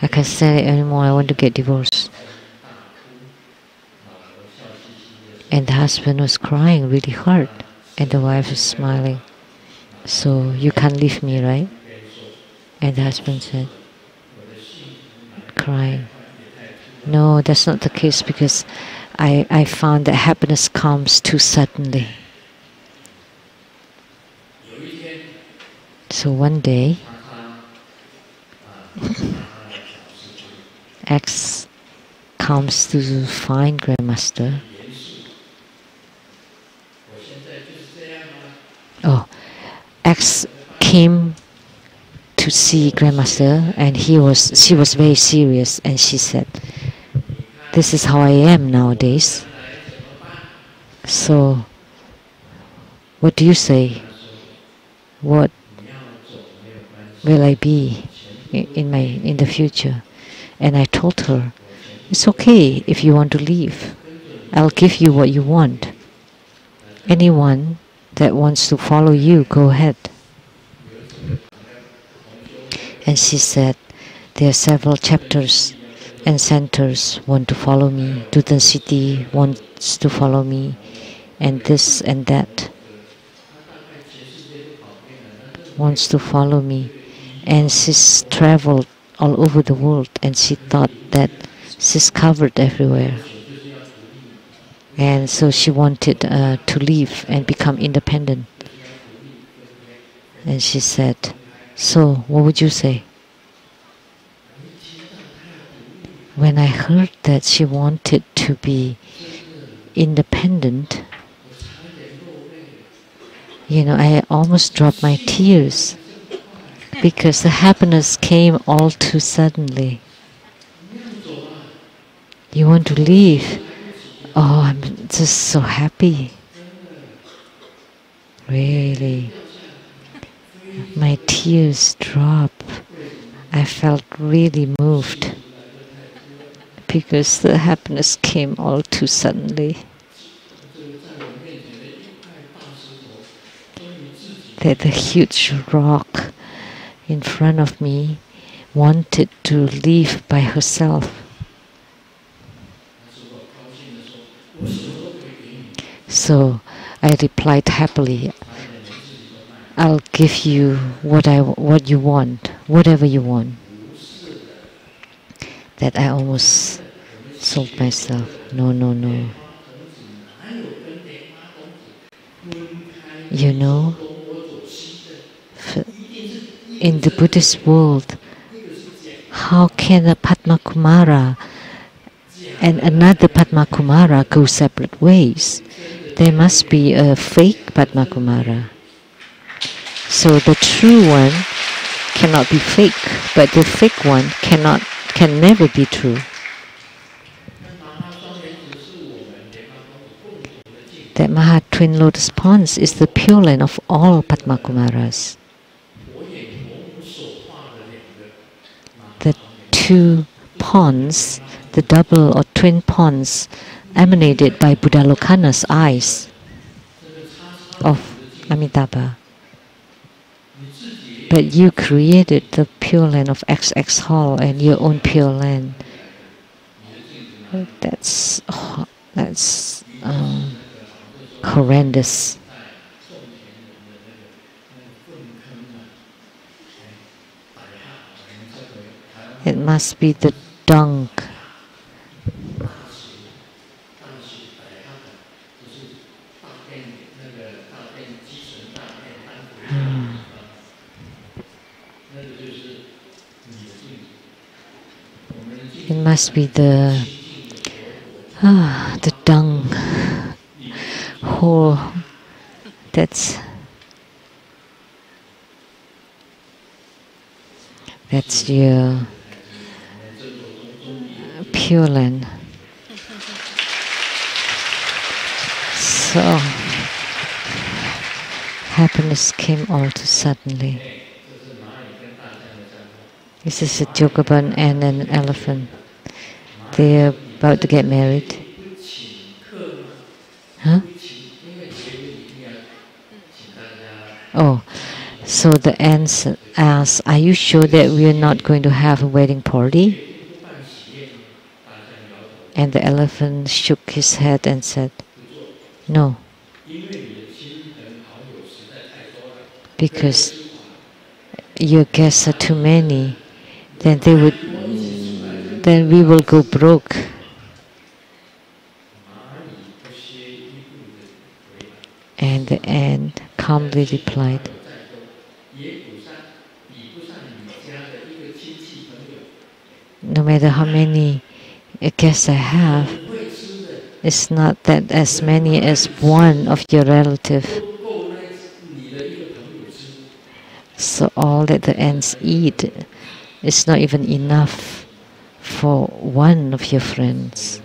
I can't stand it anymore, I want to get divorced. And the husband was crying really hard, and the wife was smiling. So, you can't leave me, right? And the husband said, crying, no, that's not the case, because I found that happiness comes too suddenly. So one day, X comes to find Grandmaster. X came to see Grandmaster, and she was very serious, and she said, this is how I am nowadays. So, what do you say? What will I be in the future? And I told her, it's okay if you want to leave. I'll give you what you want. Anyone that wants to follow you, go ahead. And she said, there are several chapters and centers want to follow me. Dutan City wants to follow me, and this and that wants to follow me. And she's traveled all over the world, and she thought that she's covered everywhere. And so she wanted to leave and become independent. And she said, so what would you say? When I heard that she wanted to be independent, I almost dropped my tears because the happiness came all too suddenly. You want to leave? Oh, I'm just so happy. Really. My tears dropped. I felt really moved because the happiness came all too suddenly. That the huge rock in front of me wanted to leave by herself. So I replied happily, I'll give you what you want, whatever you want. That I almost sold myself. No. In the Buddhist world, how can a Padma Kumara and another Padma Kumara go separate ways? There must be a fake Padma Kumara. So the true one cannot be fake, but the fake one can never be true. That Maha Twin Lotus Ponds is the pure land of all Padma Kumaras. The two ponds, the double or twin ponds, emanated by Buddha Lokana's eyes of Amitabha. But you created the pure land of XX Hall and your own pure land. That's horrendous. It must be the dung. It must be the dung hole. That's your pure land. So happiness came all too suddenly. This is a jokaban and an elephant. They're about to get married. Huh? Oh, so the ants asked, are you sure that we are not going to have a wedding party? And the elephant shook his head and said, no. Because your guests are too many, then we will go broke. And the ant calmly replied, no matter how many guests I have, it's not that as many as one of your relative. So all that the ants eat is not even enough for one of your friends.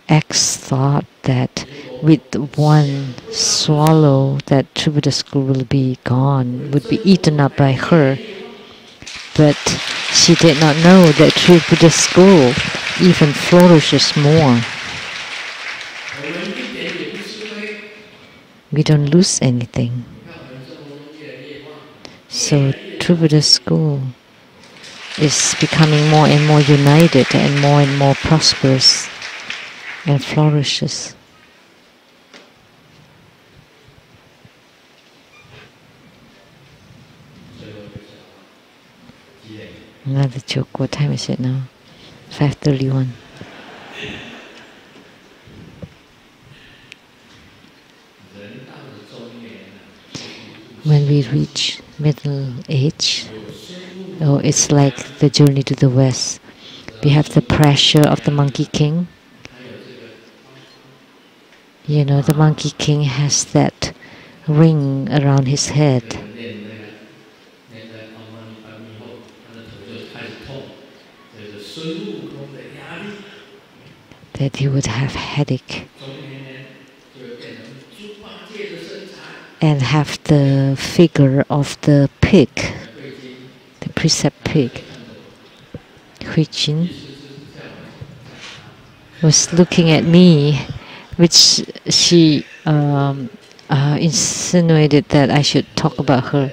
X thought that with one swallow that Tribhuta school will be gone, would be eaten up by her. But she did not know that Tribhuta school even flourishes more. We don't lose anything. So Tribhuta school is becoming more and more united and more prosperous and flourishes. Another joke. What time is it now? 5:31. When we reach middle age, it's like the journey to the west. We have the pressure of the Monkey King, You know, the Monkey King has that ring around his head that he would have headache and have the figure of the pig, the precept pig. Hui Jin was looking at me, which she insinuated that I should talk about her.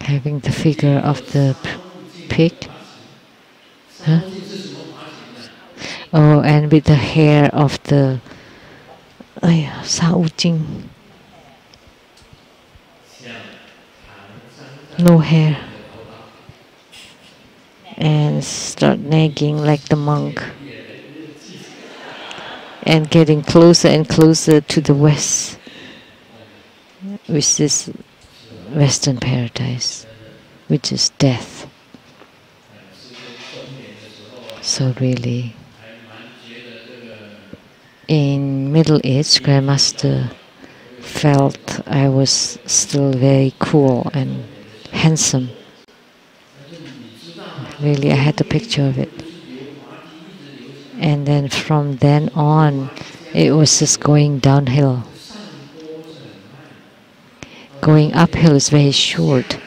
Having the figure of the pig. Huh? Oh, and with the hair of the Sa Wu Jing. No hair. And start nagging like the monk. And getting closer and closer to the west, which is Western paradise, which is death. So really, in middle age, Grandmaster felt I was still very cool and handsome. Really, I had a picture of it. And then from then on, it was just going downhill. Going uphill is very short.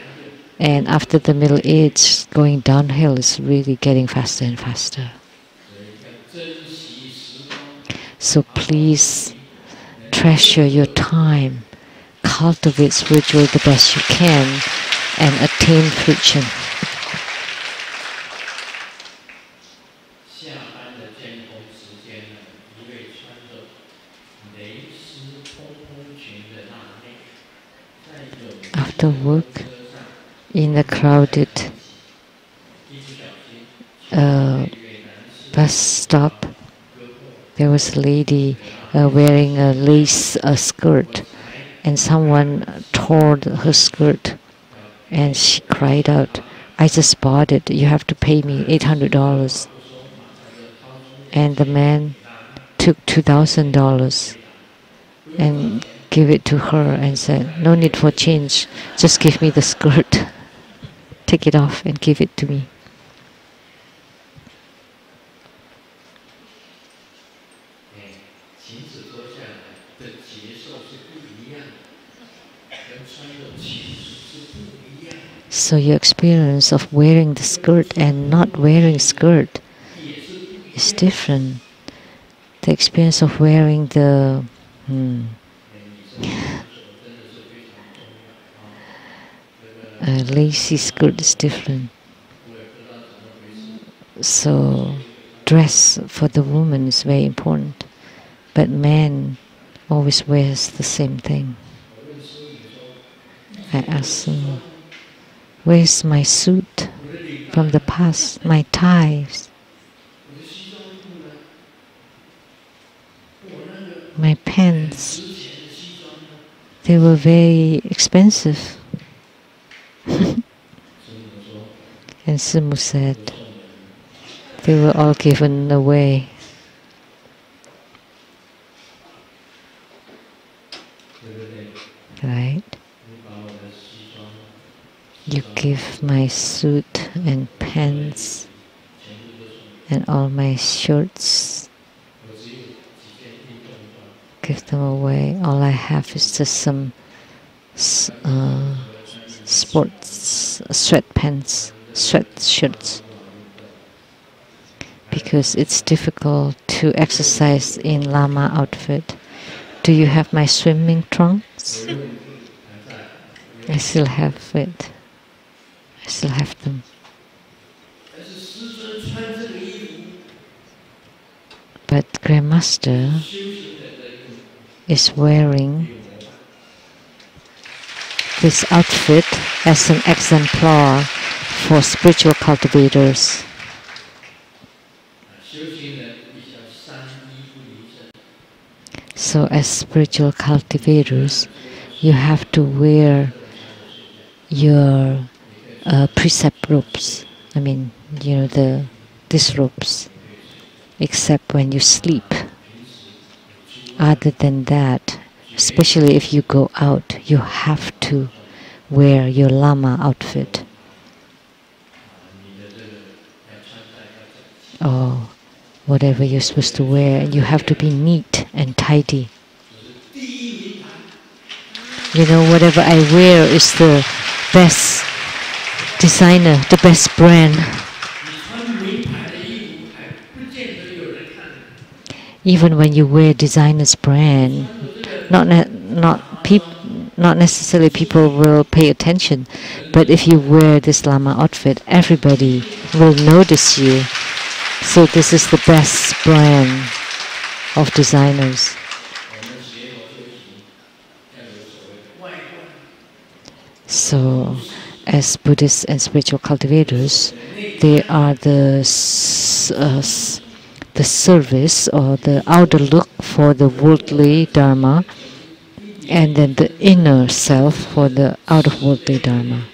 And after the middle age, going downhill is really getting faster and faster. So please treasure your time, cultivate spiritual the best you can, and attain fruition. After work, in the crowded bus stop, there was a lady wearing a lace skirt, and someone tore her skirt, and she cried out, "I just bought it, you have to pay me $800. And the man took $2,000 and gave it to her and said, "No need for change, just give me the skirt. Take it off and give it to me." So your experience of wearing the skirt and not wearing skirt is different. The experience of wearing the lacy skirt is different. So dress for the woman is very important, but man always wears the same thing. I asked him, "Where's my suit from the past, my ties, my pants? They were very expensive." And Simu said, "They were all given away." Right? You give my suit and pants and all my shirts, give them away. All I have is just some sports sweatpants, sweatshirts, because it's difficult to exercise in Lama outfit. Do you have my swimming trunks? I still have it. I still have them. But Grandmaster is wearing this outfit as an exemplar for spiritual cultivators. So as spiritual cultivators, you have to wear your precept robes. I mean, these robes, except when you sleep. Other than that, especially if you go out, you have to wear your Lama outfit. Or whatever you're supposed to wear, you have to be neat and tidy. Whatever I wear is the best designer, the best brand. Even when you wear designer's brand, not necessarily people will pay attention, but if you wear this Lama outfit, everybody will notice you. So this is the best brand of designers. So as Buddhists and spiritual cultivators, they are the service or the outer look for the worldly Dharma, and then the inner self for the out-of-worldly Dharma.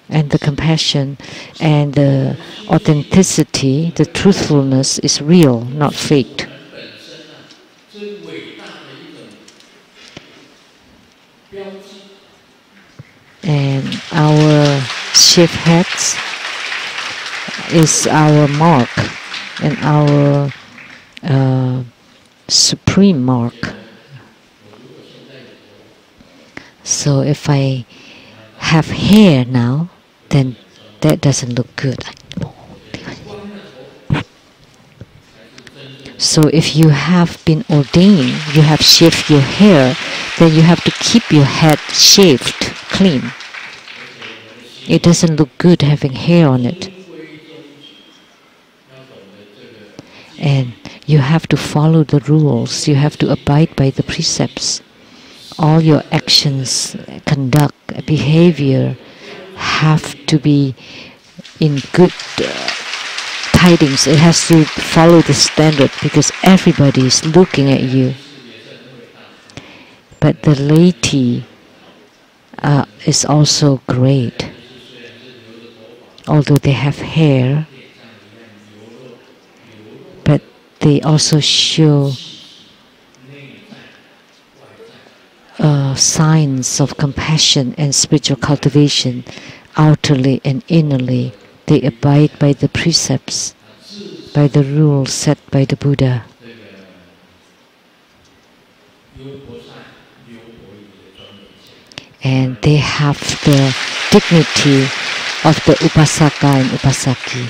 And the compassion and the authenticity, the truthfulness is real, not faked. And our shaved heads is our mark and our supreme mark. So if I have hair now, then that doesn't look good. So if you have been ordained, you have shaved your hair, then you have to keep your head shaved clean. It doesn't look good having hair on it. And you have to follow the rules. You have to abide by the precepts. All your actions, conduct, behavior have to be in good tidings. It has to follow the standard because everybody is looking at you. But the laity is also great. Although they have hair, but they also show signs of compassion and spiritual cultivation, outwardly and innerly. They abide by the precepts, by the rules set by the Buddha. And they have the dignity of the Upasaka and Upasaki.